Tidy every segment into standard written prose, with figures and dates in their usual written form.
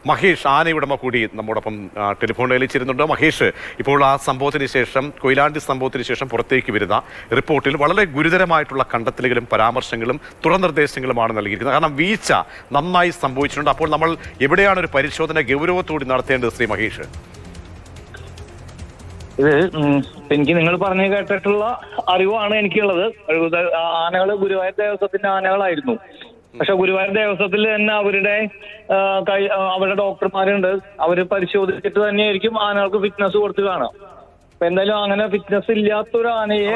മഹേഷ് ആനയുടമ കൂടി നമ്മോടൊപ്പം ടെലിഫോണിൽ ചേരുന്നുണ്ട്. മഹേഷ്, ഇപ്പോൾ ആ സംഭവത്തിന് ശേഷം, കൊയിലാണ്ടി സംഭവത്തിന് ശേഷം പുറത്തേക്ക് വരുന്ന റിപ്പോർട്ടിൽ വളരെ ഗുരുതരമായിട്ടുള്ള കണ്ടെത്തലുകളും പരാമർശങ്ങളും തുടർ നിർദ്ദേശങ്ങളുമാണ് നൽകിയിരിക്കുന്നത്. കാരണം വീഴ്ച നന്നായി സംഭവിച്ചിട്ടുണ്ട്. അപ്പോൾ നമ്മൾ എവിടെയാണ് ഒരു പരിശോധന ഗൗരവത്തോടെ നടത്തേണ്ടത് ശ്രീ മഹേഷ്? ഇത് എനിക്ക് നിങ്ങൾ പറഞ്ഞു കേട്ടിട്ടുള്ള അറിവാണ് എനിക്കുള്ളത്. ആനകൾ ഗുരുവായൂർ ദേവസ്വത്തിന്റെ ആനകളായിരുന്നു. പക്ഷെ ഗുരുവായൂർ ദേവസ്വത്തിൽ തന്നെ അവരുടെ ഡോക്ടർമാരുണ്ട്. അവര് പരിശോധിച്ചിട്ട് തന്നെയായിരിക്കും ആനകൾക്ക് ഫിറ്റ്നസ് കൊടുത്ത് കാണാം. അപ്പൊ എന്തായാലും അങ്ങനെ ഫിറ്റ്നസ് ഇല്ലാത്തൊരു ആനയെ,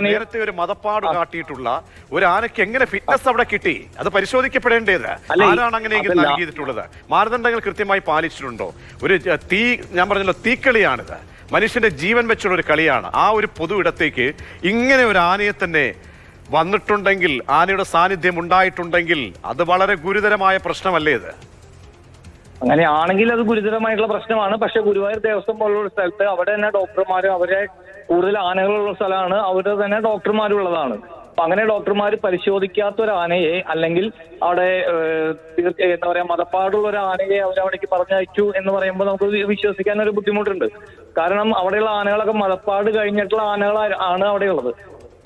നേരത്തെ ഒരു മതപ്പാട് കാട്ടിയിട്ടുള്ള ഒരു ആനയ്ക്ക് എങ്ങനെ ഫിറ്റ്നസ് അവിടെ കിട്ടി? അത് പരിശോധിക്കപ്പെടേണ്ടത്. ആരാണ് അങ്ങനെയെങ്കിൽ നൽകിയിട്ടുള്ളത്? മാനദണ്ഡങ്ങൾ കൃത്യമായി പാലിച്ചിട്ടുണ്ടോ? ഞാൻ പറഞ്ഞല്ലോ, തീക്കളിയാണിത്. മനുഷ്യന്റെ ജീവൻ വെച്ചുള്ള ഒരു കളിയാണ്. ആ ഒരു പൊതു ഇടത്തേക്ക് ഇങ്ങനെ ഒരു ആനയെ തന്നെ വന്നിട്ടുണ്ടെങ്കിൽ, ആനയുടെ സാന്നിധ്യം ഉണ്ടായിട്ടുണ്ടെങ്കിൽ അത് വളരെ ഗുരുതരമായ പ്രശ്നമല്ലേ ഇത്? അങ്ങനെയാണെങ്കിൽ അത് ഗുരുതരമായിട്ടുള്ള പ്രശ്നമാണ്. പക്ഷെ ഗുരുവായൂർ ദേവസ്വം പോലുള്ള സ്ഥലത്ത് അവിടെ തന്നെ ഡോക്ടർമാരും, അവരെ കൂടുതൽ ആനകളുള്ള സ്ഥലമാണ്, അവരുടെ തന്നെ ഡോക്ടർമാരുള്ളതാണ്. അപ്പൊ അങ്ങനെ ഡോക്ടർമാർ പരിശോധിക്കാത്ത ഒരു ആനയെ, അല്ലെങ്കിൽ അവിടെ എന്താ പറയാ, മതപ്പാടുള്ള ഒരു ആനയെ അവരവിടേക്ക് പറഞ്ഞയച്ചു എന്ന് പറയുമ്പോൾ നമുക്ക് വിശ്വസിക്കാൻ ഒരു ബുദ്ധിമുട്ടുണ്ട്. കാരണം അവിടെയുള്ള ആനകളൊക്കെ മതപ്പാട് കഴിഞ്ഞിട്ടുള്ള ആനകളാണ് അവിടെയുള്ളത്.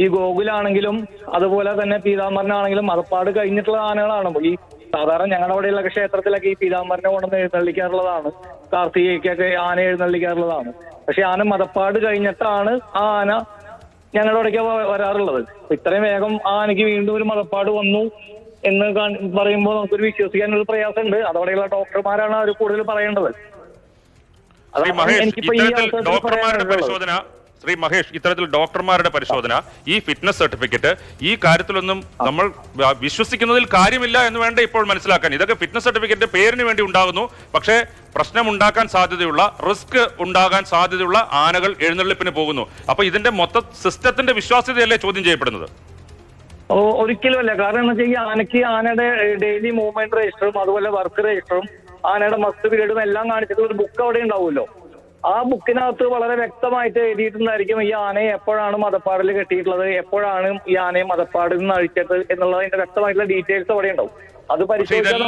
ഈ ഗോകുലാണെങ്കിലും അതുപോലെ തന്നെ പീതാംബരനാണെങ്കിലും മതപ്പാട് കഴിഞ്ഞിട്ടുള്ള ആനകളാണ്. ഈ സാധാരണ ഞങ്ങളുടെ അവിടെയുള്ള ക്ഷേത്രത്തിലൊക്കെ ഈ പീതാംബരനെ കൊണ്ടുവന്ന് എഴുന്നള്ളിക്കാറുള്ളതാണ്, കാർത്തികയ്ക്കൊക്കെ ആന എഴുന്നള്ളിക്കാറുള്ളതാണ്. പക്ഷെ ആന മതപ്പാട് കഴിഞ്ഞിട്ടാണ് ആ ആന ഞങ്ങളുടെ അവിടേക്ക് വരാറുള്ളത്. ഇത്രയും വേഗം ആനയ്ക്ക് വീണ്ടും ഒരു മതപ്പാട് വന്നു എന്ന് പറയുമ്പോൾ നമുക്കൊരു വിശ്വസിക്കാനൊരു പ്രയാസമുണ്ട്. അതവിടെയുള്ള ഡോക്ടർമാരാണ് അവർ കൂടുതൽ പറയേണ്ടത്. എനിക്കിപ്പോ ഈ ശ്രീ മഹേഷ്, ഇത്തരത്തിൽ ഡോക്ടർമാരുടെ പരിശോധന, ഈ ഫിറ്റ്നസ് സർട്ടിഫിക്കറ്റ്, ഈ കാര്യത്തിലൊന്നും നമ്മൾ വിശ്വസിക്കുന്നതിൽ കാര്യമില്ല എന്ന് വേണ്ട ഇപ്പോൾ മനസ്സിലാക്കാൻ. ഇതൊക്കെ ഫിറ്റ്നസ് സർട്ടിഫിക്കറ്റ് പേരിന് വേണ്ടി ഉണ്ടാകുന്നു. പക്ഷേ പ്രശ്നമുണ്ടാക്കാൻ സാധ്യതയുള്ള, റിസ്ക് ഉണ്ടാകാൻ സാധ്യതയുള്ള ആനകൾ എഴുന്നള്ളിപ്പിന് പോകുന്നു. അപ്പൊ ഇതിന്റെ മൊത്തം സിസ്റ്റത്തിന്റെ വിശ്വാസ്യതയല്ലേ ചോദ്യം ചെയ്യപ്പെടുന്നത്? ഒരിക്കലും അല്ല. കാരണം എന്ന് വെച്ചാൽ ഈ ആനയ്ക്ക് ആനയുടെ ഡെയിലി മൂവ്മെന്റ് രജിസ്റ്ററും അതുപോലെ വർക്ക് രജിസ്റ്ററും ആനയുടെ മസ്റ്റ് പീരീഡും എല്ലാം കാണിച്ചിട്ടുള്ള ഒരു ബുക്ക് അവിടെ ഉണ്ടാവുമല്ലോ. ആ ബുക്കിനകത്ത് വളരെ വ്യക്തമായിട്ട് എഴുതിയിട്ടുണ്ടായിരിക്കും ഈ ആനയെ എപ്പോഴാണ് മതപ്പാടിൽ കെട്ടിയിട്ടുള്ളത്, എപ്പോഴാണ് ഈ ആനയെ മതപ്പാടിൽ നിന്ന് അഴിച്ചത് എന്നുള്ളതിന്റെ വ്യക്തമായിട്ടുള്ള ഡീറ്റെയിൽസ് അവിടെ ഉണ്ടാവും. അത് പരിശോധിച്ചാൽ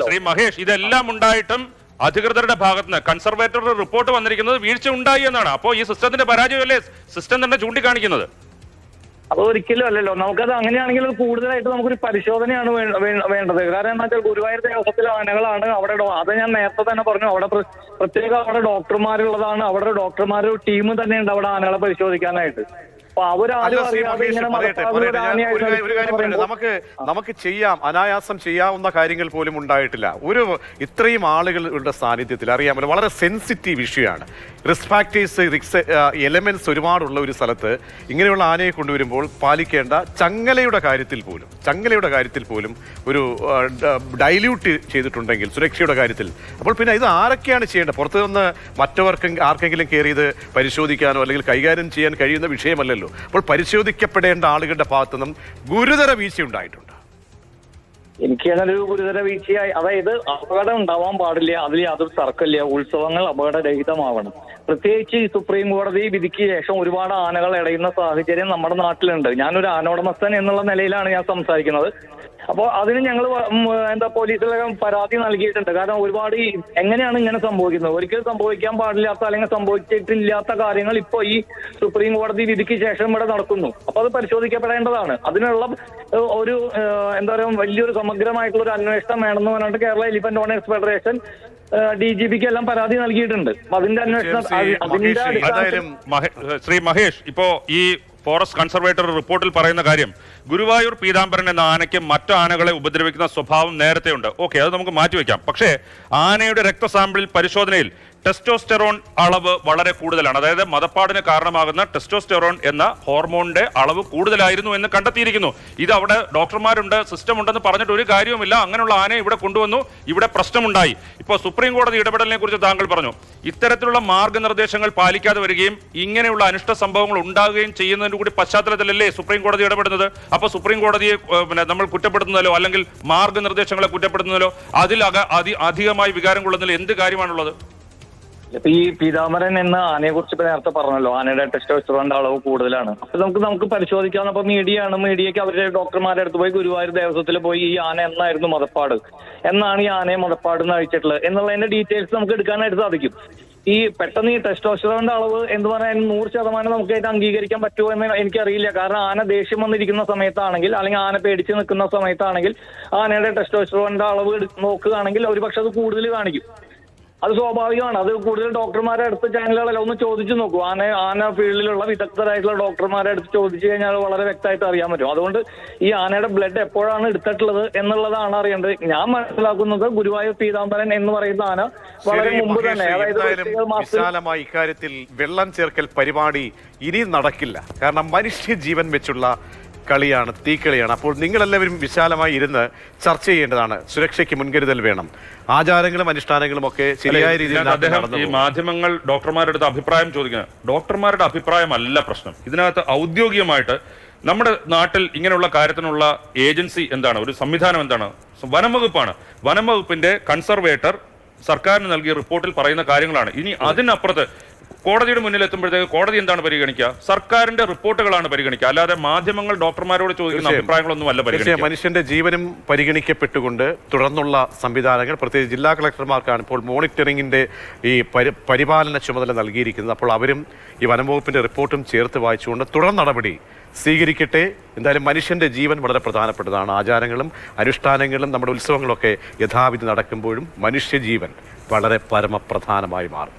ശ്രീ മഹേഷ്, ഇതെല്ലാം ഉണ്ടായിട്ടും അധികൃതരുടെ ഭാഗത്ത് നിന്ന് കൺസർവേറ്ററുടെ റിപ്പോർട്ട് വന്നിരിക്കുന്നത് വീഴ്ച ഉണ്ടായി എന്നാണ്. അപ്പോൾ ഈ സിസ്റ്റത്തിന്റെ പരാജയമല്ലേ സിസ്റ്റം തന്നെ ചൂണ്ടിക്കാണിക്കുന്നത്? അത് ഒരിക്കലും അല്ലല്ലോ. നമുക്കത് അങ്ങനെയാണെങ്കിൽ കൂടുതലായിട്ട് നമുക്കൊരു പരിശോധനയാണ് വേണ്ടത്. കാരണം എന്താ വെച്ചാൽ ഗുരുവായൂർ ദേവസ്വത്തിലെ ആനകളാണ് അവിടെ. അത് ഞാൻ നേരത്തെ തന്നെ പറഞ്ഞു, അവിടെ പ്രത്യേകം അവിടെ ഡോക്ടർമാരുള്ളതാണ്. അവിടെ ഡോക്ടർമാരുടെ ടീം തന്നെ ഉണ്ട് അവിടെ ആനകളെ പരിശോധിക്കാനായിട്ട്. നമുക്ക് ചെയ്യാം, അനായാസം ചെയ്യാവുന്ന കാര്യങ്ങൾ പോലും ഉണ്ടായിട്ടില്ല. ഇത്രയും ആളുകളുടെ സാന്നിധ്യത്തിൽ അറിയാമല്ലോ, വളരെ സെൻസിറ്റീവ് ഇഷ്യൂ ആണ്. റിസ്ക് ഫാക്ടേഴ്സ്, എലമെന്റ്സ് ഒരുപാടുള്ള ഒരു സ്ഥലത്ത് ഇങ്ങനെയുള്ള ആനയെ കൊണ്ടുവരുമ്പോൾ പാലിക്കേണ്ട ചങ്ങലയുടെ കാര്യത്തിൽ പോലും ഒരു ഡൈല്യൂട്ട് ചെയ്തിട്ടുണ്ടെങ്കിൽ സുരക്ഷയുടെ കാര്യത്തിൽ, അപ്പോൾ പിന്നെ ഇത് ആരൊക്കെയാണ് ചെയ്യേണ്ടത്? പുറത്തു നിന്ന് ആർക്കെങ്കിലും കയറി ഇത് പരിശോധിക്കാനോ അല്ലെങ്കിൽ കൈകാര്യം ചെയ്യാൻ കഴിയുന്ന വിഷയമല്ലല്ലോ. അപ്പോൾ പരിശോധിക്കപ്പെടേണ്ട ആളുകളുടെ ഭാഗത്തു നിന്നും ഗുരുതര വീഴ്ച ഉണ്ടായിട്ടുണ്ട്. എനിക്ക് അങ്ങനെ ഒരു ഗുരുതര വീഴ്ചയായി, അതായത് അപകടം ഉണ്ടാവാൻ പാടില്ല, അതിൽ യാതൊരു തർക്കമില്ല. ഉത്സവങ്ങൾ അപകടരഹിതമാവണം. പ്രത്യേകിച്ച് ഈ സുപ്രീം കോടതി വിധിക്ക് ശേഷം ഒരുപാട് ആനകൾ ഇടയുന്ന സാഹചര്യം നമ്മുടെ നാട്ടിലുണ്ട്. ഞാനൊരു ആനോടമസ്ഥൻ എന്നുള്ള നിലയിലാണ് ഞാൻ സംസാരിക്കുന്നത്. അപ്പോൾ അതിന് ഞങ്ങൾ പോലീസിലൊക്കെ പരാതി നൽകിയിട്ടുണ്ട്. കാരണം ഒരുപാട് എങ്ങനെയാണ് ഇങ്ങനെ സംഭവിക്കുന്നത്? ഒരിക്കലും സംഭവിക്കാൻ പാടില്ലാത്ത അല്ലെങ്കിൽ സംഭവിച്ചിട്ടില്ലാത്ത കാര്യങ്ങൾ ഇപ്പോൾ ഈ സുപ്രീം കോടതി വിധിക്ക് ശേഷം ഇവിടെ നടക്കുന്നു. അപ്പൊ അത് പരിശോധിക്കപ്പെടേണ്ടതാണ്. അതിനുള്ള ഒരു വലിയൊരു സമഗ്രമായിട്ടുള്ള ഒരു അന്വേഷണം വേണമെന്ന് പറഞ്ഞിട്ട് കേരള എലിഫന്റ് ഓണേഴ്സ് ഫെഡറേഷൻ DGPക്ക് എല്ലാം പരാതി നൽകിയിട്ടുണ്ട്. അതിന്റെ അന്വേഷണം ശ്രീ മഹേഷ്, ഇപ്പോ ഈ ഫോറസ്റ്റ് കൺസർവേറ്റർ റിപ്പോർട്ടിൽ പറയുന്ന കാര്യം, ഗുരുവായൂർ പീതാംബരൻ എന്ന ആനയ്ക്ക് മറ്റു ആനകളെ ഉപദ്രവിക്കുന്ന സ്വഭാവം നേരത്തെ ഉണ്ട്. ഓക്കെ, അത് നമുക്ക് മാറ്റിവെക്കാം. പക്ഷേ ആനയുടെ രക്തസാമ്പിളിൽ പരിശോധനയിൽ ടെസ്റ്റോസ്റ്റെറോൺ അളവ് വളരെ കൂടുതലാണ്. അതായത് മതപ്പാടിന് കാരണമാകുന്ന ടെസ്റ്റോസ്റ്റെറോൺ എന്ന ഹോർമോണിന്റെ അളവ് കൂടുതലായിരുന്നു എന്ന് കണ്ടെത്തിയിരിക്കുന്നു. ഇത് അവിടെ ഡോക്ടർമാരുണ്ട്, സിസ്റ്റം ഉണ്ടെന്ന് പറഞ്ഞിട്ട് ഒരു കാര്യവുമില്ല. അങ്ങനെയുള്ള ആനയെ ഇവിടെ കൊണ്ടുവന്നു, ഇവിടെ പ്രശ്നമുണ്ടായി. ഇപ്പോൾ സുപ്രീം കോടതി ഇടപെടലിനെ കുറിച്ച് താങ്കൾ പറഞ്ഞു. ഇത്തരത്തിലുള്ള മാർഗനിർദ്ദേശങ്ങൾ പാലിക്കാതെ വരികയും ഇങ്ങനെയുള്ള അനിഷ്ട സംഭവങ്ങൾ ഉണ്ടാകുകയും ചെയ്യുന്നതിന്റെ കൂടി പശ്ചാത്തലത്തിലല്ലേ സുപ്രീം കോടതി ഇടപെടുന്നത്? അപ്പോൾ സുപ്രീം കോടതിയെ നമ്മൾ കുറ്റപ്പെടുത്തുന്നതിലോ അല്ലെങ്കിൽ മാർഗനിർദ്ദേശങ്ങളെ കുറ്റപ്പെടുത്തുന്നതിലോ അതിൽ അധികമായി വികാരം കൊള്ളുന്നതിൽ എന്ത് കാര്യമാണുള്ളത്? ഇപ്പൊ ഈ പീതാംബരൻ എന്ന ആനയെ കുറിച്ച് ഇപ്പൊ നേരത്തെ പറഞ്ഞല്ലോ, ആനയുടെ ടെസ്റ്റോസ്റ്ററോണിന്റെ അളവ് കൂടുതലാണ്. അപ്പൊ നമുക്ക് പരിശോധിക്കാവുന്ന, അപ്പൊ മീഡിയക്ക് അവരുടെ ഡോക്ടർമാരുടെ അടുത്ത് പോയി ഗുരുവായൂർ ദേവസ്വത്തിൽ പോയി ഈ ആന എന്നായിരുന്നു മതപ്പാട്, എന്നാണ് ഈ ആനയെ മതപ്പാട് എന്ന് അയച്ചിട്ടുള്ളത് എന്നുള്ളതിന്റെ ഡീറ്റെയിൽസ് നമുക്ക് എടുക്കാനായിട്ട് സാധിക്കും. ഈ പെട്ടെന്ന് ഈ ടെസ്റ്റോസ്റ്ററോണിന്റെ അളവ് എന്ന് പറയാൻ 100% നമുക്കായിട്ട് അംഗീകരിക്കാൻ പറ്റുമോ എന്ന് എനിക്കറിയില്ല. കാരണം ആന ദേഷ്യം വന്നിരിക്കുന്ന സമയത്താണെങ്കിൽ, അല്ലെങ്കിൽ ആന പേടിച്ച് നിൽക്കുന്ന സമയത്താണെങ്കിൽ ആനയുടെ ടെസ്റ്റോസ്റ്ററോണിന്റെ അളവ് നോക്കുകയാണെങ്കിൽ ഒരുപക്ഷെ അത് കൂടുതൽ കാണിക്കും. അത് സ്വാഭാവികമാണ്. അത് കൂടുതൽ ഡോക്ടർമാരെ അടുത്ത് ചാനലുകളെല്ലാം ഒന്ന് ചോദിച്ചു നോക്കൂ. ആന ഫീൽഡിലുള്ള വിദഗ്ധരായിട്ടുള്ള ഡോക്ടർമാരെ അടുത്ത് ചോദിച്ചു കഴിഞ്ഞാൽ വളരെ വ്യക്തമായിട്ട് അറിയാൻ പറ്റും. അതുകൊണ്ട് ഈ ആനയുടെ ബ്ലഡ് എപ്പോഴാണ് എടുത്തിട്ടുള്ളത് എന്നുള്ളതാണ് അറിയേണ്ടത്. ഞാൻ മനസ്സിലാക്കുന്നത് ഗുരുവായൂർ പീതാംബരൻ എന്ന് പറയുന്ന ആന വളരെ മുമ്പ് തന്നെ, അതായത് വിശാലമായി ഇക്കാര്യത്തിൽ വെള്ളം ചേർക്കൽ പരിപാടി ഇനി നടക്കില്ല. കാരണം മനുഷ്യ ജീവൻ വെച്ചുള്ള കളിയാണ്, തീക്കളിയാണ്. അപ്പോൾ നിങ്ങളെല്ലാവരും വിശാലമായി ഇരുന്ന് ചർച്ച ചെയ്യേണ്ടതാണ്. സുരക്ഷയ്ക്ക് മുൻകരുതൽ വേണം. ആചാരങ്ങളും അനുഷ്ഠാനങ്ങളും ഒക്കെ ശരിയായ രീതിയിൽ അദ്ദേഹം ഈ മാധ്യമങ്ങൾ ഡോക്ടർമാരുടെ അടുത്ത് അഭിപ്രായം ചോദിക്കുന്നത്, ഡോക്ടർമാരുടെ അഭിപ്രായമല്ല പ്രശ്നം. ഇതിനകത്ത് ഔദ്യോഗികമായിട്ട് നമ്മുടെ നാട്ടിൽ ഇങ്ങനെയുള്ള കാര്യത്തിനുള്ള ഏജൻസി എന്താണ്, ഒരു സംവിധാനം എന്താണ്? വനംവകുപ്പാണ്. വനംവകുപ്പിന്റെ കൺസർവേറ്റർ സർക്കാരിന് നൽകിയ റിപ്പോർട്ടിൽ പറയുന്ന കാര്യങ്ങളാണ്. ഇനി അതിനപ്പുറത്ത് കോടതിയുടെ മുന്നിൽ എത്തുമ്പോഴത്തേക്ക് കോടതി എന്താണ് പരിഗണിക്കുക? സർക്കാരിന്റെ റിപ്പോർട്ടുകളാണ് പരിഗണിക്കുക, അല്ലാതെ മാധ്യമങ്ങൾ ഡോക്ടർമാരോട് ചോദിക്കുന്ന അഭിപ്രായങ്ങളൊന്നും അല്ല പരിഗണിക്കുക. മനുഷ്യന്റെ ജീവനും പരിഗണിക്കപ്പെട്ടുകൊണ്ട് തുടർന്നുള്ള സംവിധാനങ്ങൾ, പ്രത്യേകിച്ച് ജില്ലാ കളക്ടർമാർക്കാണ് ഇപ്പോൾ മോണിറ്ററിംഗിന്റെ ഈ പരിപാലന ചുമതല നൽകിയിരിക്കുന്നത്. അപ്പോൾ അവരും ഈ വനംവകുപ്പിന്റെ റിപ്പോർട്ടും ചേർത്ത് വായിച്ചുകൊണ്ട് തുടർ നടപടി സ്വീകരിക്കട്ടെ. എന്തായാലും മനുഷ്യന്റെ ജീവൻ വളരെ പ്രധാനപ്പെട്ടതാണ്. ആചാരങ്ങളും അനുഷ്ഠാനങ്ങളും നമ്മുടെ ഉത്സവങ്ങളൊക്കെ യഥാവിധി നടക്കുമ്പോഴും മനുഷ്യജീവൻ വളരെ പരമപ്രധാനമായി മാറും.